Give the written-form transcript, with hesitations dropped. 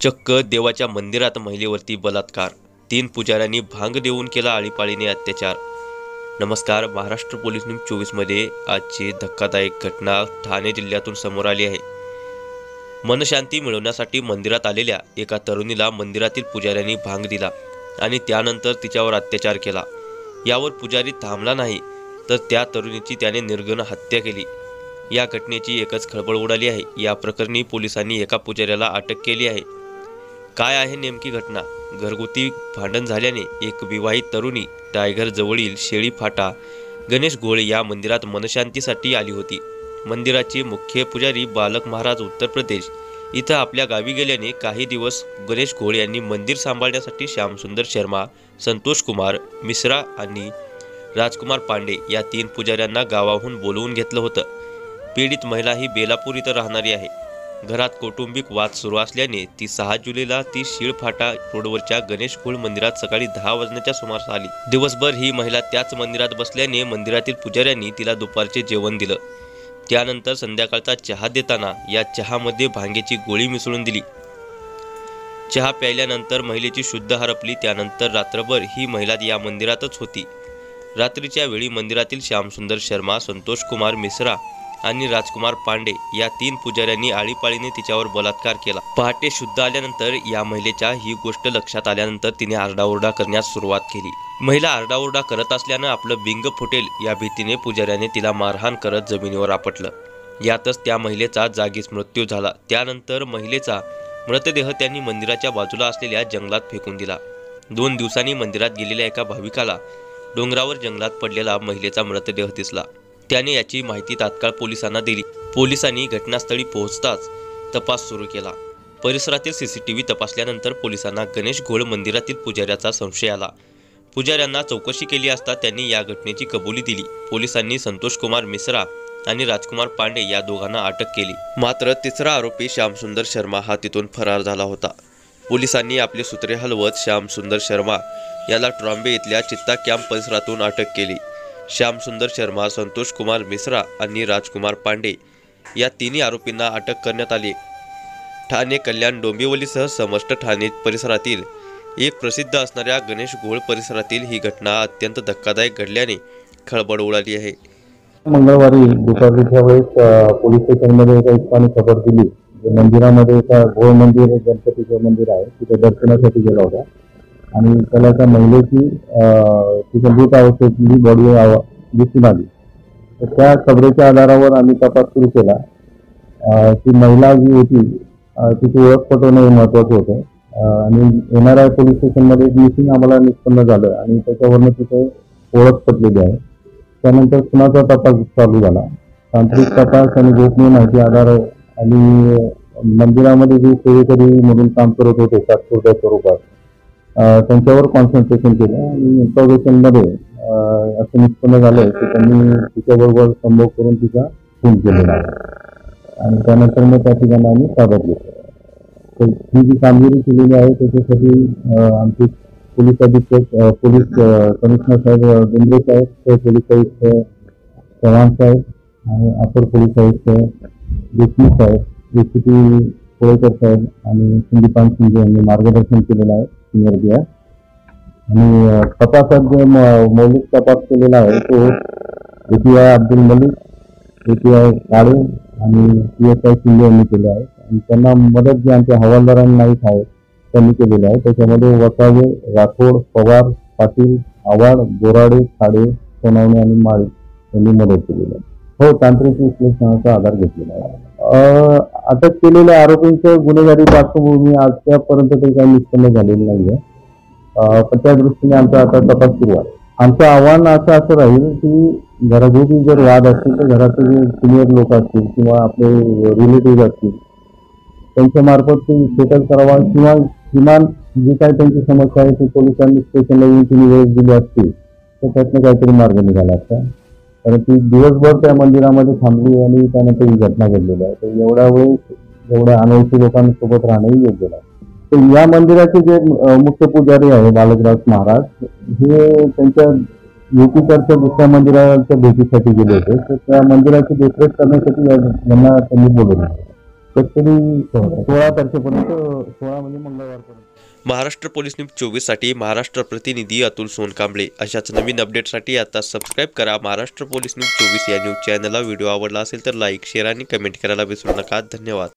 चक्क देवाच्या मंदिरात महिलेवरती बलात्कार, 3 पुजाऱ्यांनी भांग देऊन केला आळीपाळीने अत्याचार। नमस्कार, महाराष्ट्र पोलीस न्यूज 24मध्ये आजची धक्कादायक घटना ठाणे जिल्ह्यातून समोर आली आहे। मनशांती मिळवण्यासाठी मंदिरात आलेल्या एका तरुणीला मंदिरातील पुजाऱ्यांनी भांग दिला आणि त्यानंतर तिच्यावर अत्याचार केला। यावर पुजारी थांबला नाही तर त्या तरुणीची त्याने निर्घृण हत्या केली। या घटनेची एकच खळबळ उडाली आहे। या प्रकरणी पोलिसांनी एका पुजाऱ्याला अटक केली आहे। काय आहे नेमकी घटना? घरगुती भांडण झाल्याने एक विवाहित तरुणी टायगर जवळील शेळी फाटा गणेश घोळ या मंदिरात मनशांतीसाठी आली होती। मंदिराचे मुख्य पुजारी बालक महाराज उत्तर प्रदेश इथं आपल्या गावी गेल्याने काही दिवस गणेश घोळ यांनी मंदिर सांभाळण्यासाठी श्यामसुंदर शर्मा, संतोष कुमार मिश्रा आणि राजकुमार पांडे या 3 पुजाऱ्यांना गावाहून बोलवून घेतलं होतं। पीडित महिला ही बेलापूर इथं राहणारी आहे। घरात कौटुंबिक वाद सुरू असल्याने ती 6 जुलैला ती शीळफाटा रोडवरच्या गणेश घोळ मंदिरात सकाळी 10 वाजण्याच्या सुमारास आली। दिवसभर ही महिला त्याच मंदिरात बसल्याने मंदिरातील पुजाऱ्यांनी तिला दुपारचे जेवण दिलं। त्यानंतर संध्याकाळचा चहा देताना या चहामध्ये भांग्याची गोळी मिसळून दिली। चहा प्यायल्यानंतर महिलेची शुद्ध हरपली। त्यानंतर रात्रभर ही महिला या मंदिरातच होती। रात्रीच्या वेळी मंदिरातील श्यामसुंदर शर्मा, संतोष कुमार मिश्रा आणि राजकुमार पांडे या 3 पुजाऱ्यांनी आळीपाळीने तिच्यावर बलात्कार केला। पहाटे शुद्ध आल्यानंतर या महिलेच्या ही गोष्ट लक्षात आल्यानंतर तिने आरडाओरडा करण्यास सुरुवात केली। महिला आरडाओरडा करत असल्यानं आपलं बिंग फुटेल या भीतीने पुजाऱ्याने तिला मारहाण करत जमिनीवर आपटलं। यातच त्या महिलेचा जागीच मृत्यू झाला। त्यानंतर महिलेचा मृतदेह त्यांनी मंदिराच्या बाजूला असलेल्या जंगलात फेकून दिला। 2 दिवसांनी मंदिरात गेलेल्या एका भाविकाला डोंगरावर जंगलात पडलेला महिलेचा मृतदेह दिसला। त्याने याची माहिती तात्काळ पोलिसांना दिली। पोलिसांनी घटनास्थळी पोहोचताच तपास सुरू केला। परिसरातील सीसीटीव्ही तपासल्यानंतर पोलिसांना गणेश घोळ मंदिरातील पुजाऱ्याचा संशय आला। पुजाऱ्यांना चौकशी केली असता त्यांनी या घटनेची कबुली दिली। पोलिसांनी संतोष कुमार मिश्रा आणि राजकुमार पांडे या दोघांना अटक केली। मात्र तिसरा आरोपी श्यामसुंदर शर्मा हा तिथून फरार झाला होता। पोलिसांनी आपले सूत्रे हलवत श्यामसुंदर शर्मा याला ट्रॉम्बे इथल्या चित्ता कॅम्प परिसरातून अटक केली। श्यामसुंदर शर्मा, संतोष कुमार मिश्रा आणि राजकुमार पांडे या 3 आरोपींना अटक करण्यात आली। ठाणे, कल्याण, डोंबिवलीसह समस्त ठाणे परिसरातील एक प्रसिद्ध असणाऱ्या गणेश घोळ परिसरातील ही घटना अत्यंत धक्कादायक घडल्याने खळबळ उडाली आहे। मंगळवारी दुपारच्या वेळेस पोलीस स्टेशनमध्ये एका इस्पानी खबर दिली की मंदिरामध्ये एका घोळ मंदिर, गणपतीचं मंदिर आहे, तिथे दर्शनासाठी गेला होता आणि त्याला त्या महिलेची तिथे मृत अवस्थेतली बॉडी दिसून आली। तर त्या खबरेच्या आधारावर आम्ही तपास सुरू केला। ती महिला जी होती तिची ओळख पटवणं हे महत्त्वाचं होतं आणि NRI पोलीस स्टेशनमध्ये एक मिसिंग आम्हाला निष्पन्न झालं आणि त्याच्यावरनं तिथे ओळख पटलेली आहे। त्यानंतर खुनाचा तपास चालू झाला। तांत्रिक तपास आणि गोपनीय माहिती आधार आणि मंदिरामध्ये जे सेवेकरी म्हणून काम करत होते तात्पुरत्या स्वरूपात त्यांच्यावर कॉन्सन्ट्रेशन केलं आणि इंट्रोगेशनमध्ये असं निष्पन्न झालं की त्यांनी तिच्याबरोबर संभोग करून तिचा खून केलेला आहे आणि त्यानंतर मग त्या ठिकाणी आम्ही ताब्यात घेतलं। तर ही जी कामगिरी केलेली आहे त्याच्यासाठी आमचे पोलीस अधीक्षक, पोलीस कमिशनर साहेब बेंद्रे साहेब, पोलीस आयुक्त चव्हाण साहेब आणि अपर पोलीस आयुक्त देशमुख साहेब, ACP कोळेकर साहेब आणि संदीपान शिंदे यांनी मार्गदर्शन केलेलं आहे सिनियर DI आणि तपासात जो मौलिक तपास केलेला आहे तो API अब्दुल मलिक, API काळे आणि PSI शिंदे यांनी केले आहे आणि त्यांना मदत जी आमच्या हवालदार नाईक आहेत त्यांनी केलेलं आहे। त्याच्यामध्ये वसावे, राठोड, पवार, पाटील, आव्हाड, बोराडे, खाडे, सोनावणे आणि माळी यांनी मदत केलेली आहे। हो, तांत्रिक विश्लेषणाचा आधार घेतलेला आहे। अटक केलेल्या आरोपींचं गुन्हेगारी पार्श्वभूमी आजपर्यंत तरी काही निष्पन्न झालेलं नाहीये, पण त्या दृष्टीने आमचा आता तपास सुरू आहे। आमचं आव्हान असं राहील की घरगुती जर वाद असतील तर घराचे जे सिनियर लोक असतील किंवा आपले रिलेटिव्ह असतील त्यांच्या मार्फत ते सेटल करावा किंवा किमान जी काही त्यांची समस्या आहे ती पोलिसांनी स्टेशनला येऊन तिने वेळ दिली असतील तर त्यातनं काहीतरी मार्ग निघाला असता। कारण ती दिवसभर त्या मंदिरामध्ये थांबली आणि त्यानंतर ही घटना घडलेली आहे। तर एवढ्या वेळ एवढ्या अनोळखी लोकांसोबत राहणंही योग्य नाही। तर या मंदिराचे जे मुख्य पुजारी आहे बालकराज महाराज हे त्यांच्या युपीकडच्या दुसऱ्या मंदिराच्या भेटीसाठी गेले होते। तर त्या मंदिराची देखरेख करण्यासाठी यांना त्यांनी बोलवलं। तरी 16 तारखेपर्यंत 16 म्हणजे मंगळवारपर्यंत. महाराष्ट्र पोलीस न्यूज 24 साठी महाराष्ट्र प्रतिनिधी अतुल सोनकांबळे. अशाच नवीन अपडेटसाठी आता सबस्क्राईब करा महाराष्ट्र पोलीस न्यूज 24 या न्यूज चॅनलला. व्हिडिओ आवडला असेल तर लाईक, शेअर आणि कमेंट करायला विसरू नका. धन्यवाद.